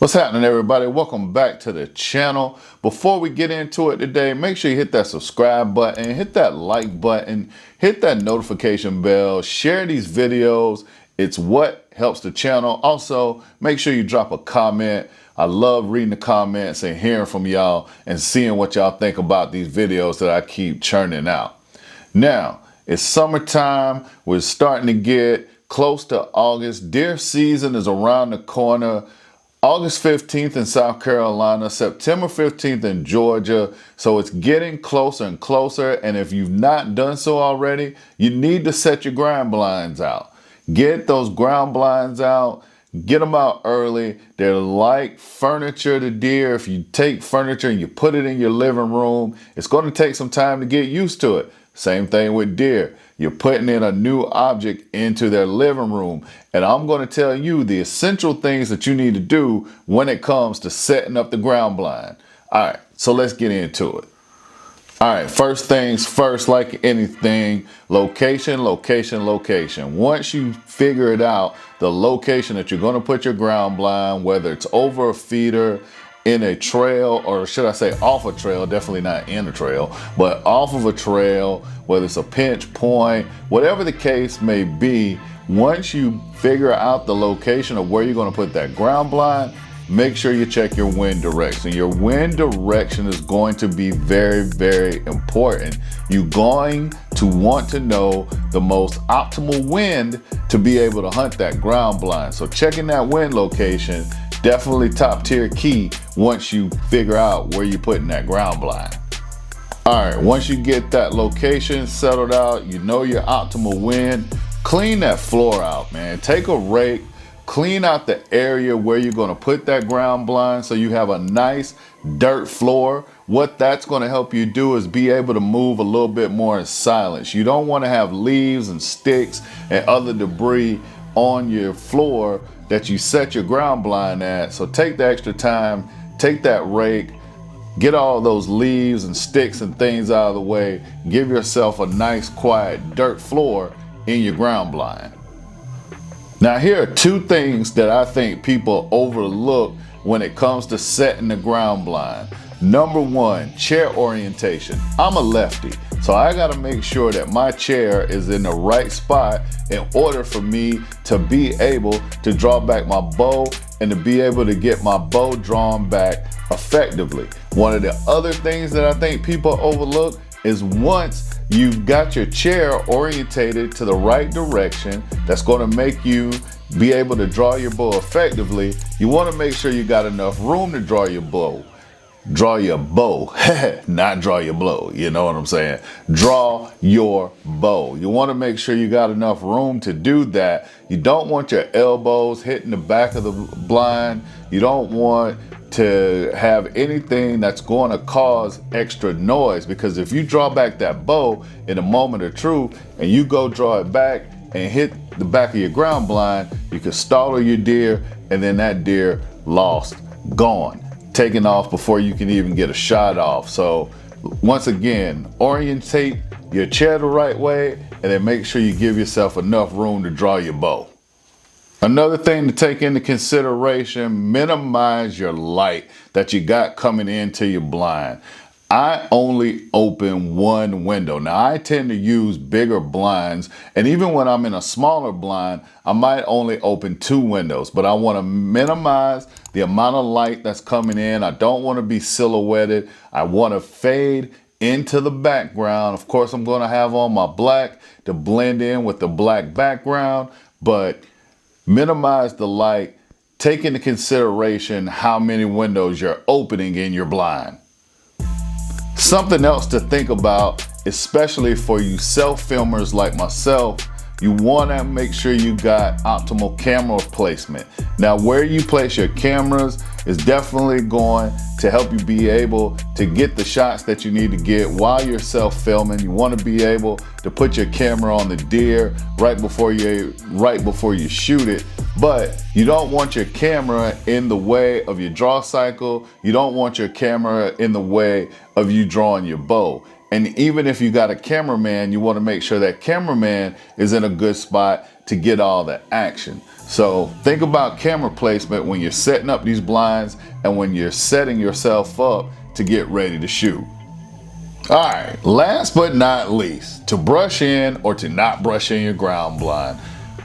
What's happening, everybody? Welcome back to the channel. Before we get into it today, make sure you hit that subscribe button, hit that like button, hit that notification bell, share these videos. It's what helps the channel. Also, make sure you drop a comment. I love reading the comments and hearing from y'all and seeing what y'all think about these videos that I keep churning out. Now, it's summertime. We're starting to get close to August. Deer season is around the corner. August 15th in South Carolina, September 15th in Georgia. So it's getting closer and closer. And if you've not done so already, you need to set your ground blinds out. Get those ground blinds out. Get them out early. They're like furniture to deer. If you take furniture and you put it in your living room, it's going to take some time to get used to it. Same thing with deer. You're putting in a new object into their living room. And I'm going to tell you the essential things that you need to do when it comes to setting up the ground blind. All right, so let's get into it. All right, first things first, like anything, location, location, location. Once you figure it out, the location that you're going to put your ground blind, whether it's over a feeder, in a trail, or should I say off a trail, definitely not in a trail, but off of a trail, whether it's a pinch point, whatever the case may be, once you figure out the location of where you're going to put that ground blind, make sure you check your wind direction. Your wind direction is going to be very, very important. You're going to want to know the most optimal wind to be able to hunt that ground blind. So checking that wind location, definitely top tier key once you figure out where you're putting that ground blind. All right, once you get that location settled out, you know your optimal wind, clean that floor out, man. Take a rake, clean out the area where you're gonna put that ground blind so you have a nice dirt floor. What that's gonna help you do is be able to move a little bit more in silence. You don't wanna have leaves and sticks and other debris on your floor that you set your ground blind at. So take the extra time, take that rake, get all those leaves and sticks and things out of the way, give yourself a nice quiet dirt floor in your ground blind. Now here are two things that I think people overlook when it comes to setting the ground blind. Number one, chair orientation. I'm a lefty, so I gotta make sure that my chair is in the right spot in order for me to be able to draw back my bow and to be able to get my bow drawn back effectively. One of the other things that I think people overlook is once you've got your chair orientated to the right direction, that's gonna make you be able to draw your bow effectively, you wanna make sure you got enough room to draw your bow. Draw your bow, not draw your blow. You know what I'm saying? Draw your bow. You want to make sure you got enough room to do that. You don't want your elbows hitting the back of the blind. You don't want to have anything that's going to cause extra noise, because if you draw back that bow in a moment of truth and you go draw it back and hit the back of your ground blind, you can startle your deer and then that deer lost, gone, taken off before you can even get a shot off. So once again, orientate your chair the right way and then make sure you give yourself enough room to draw your bow. Another thing to take into consideration, minimize your light that you got coming into your blind. I only open one window. Now I tend to use bigger blinds, and even when I'm in a smaller blind, I might only open two windows, but I want to minimize the amount of light that's coming in. I don't want to be silhouetted. I want to fade into the background. Of course, I'm going to have on my black to blend in with the black background, but minimize the light. Take into consideration how many windows you're opening in your blind. Something else to think about, especially for you self-filmers like myself, you want to make sure you got optimal camera placement. Now, where you place your cameras is definitely going to help you be able to get the shots that you need to get while you're self-filming. You want to be able to put your camera on the deer right before you shoot it. But you don't want your camera in the way of your draw cycle. You don't want your camera in the way of you drawing your bow. And even if you got a cameraman, you want to make sure that cameraman is in a good spot to get all the action. So think about camera placement when you're setting up these blinds and when you're setting yourself up to get ready to shoot. All right, last but not least, to brush in or to not brush in your ground blind.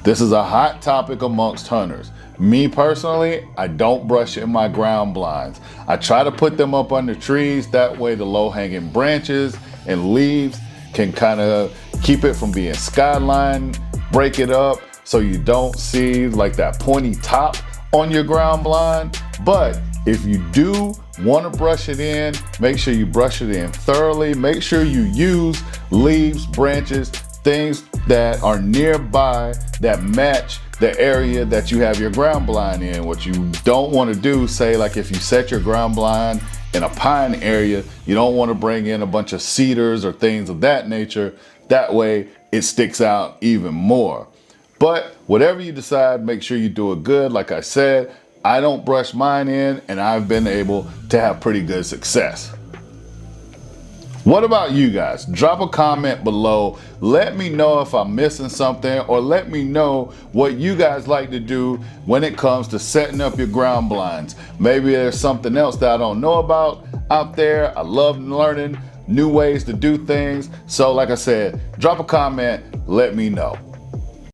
This is a hot topic amongst hunters. Me personally, I don't brush in my ground blinds. I try to put them up under trees, that way the low-hanging branches and leaves can kind of keep it from being skyline, break it up so you don't see like that pointy top on your ground blind. But if you do want to brush it in, make sure you brush it in thoroughly. Make sure you use leaves, branches, things that are nearby that match the area that you have your ground blind in. What you don't want to do, say like if you set your ground blind in a pine area, you don't want to bring in a bunch of cedars or things of that nature. That way it sticks out even more. But whatever you decide, make sure you do it good. Like I said, I don't brush mine in and I've been able to have pretty good success. What about you guys? Drop a comment below. Let me know if I'm missing something, or let me know what you guys like to do when it comes to setting up your ground blinds. Maybe there's something else that I don't know about out there. I love learning new ways to do things. So like I said, drop a comment, let me know.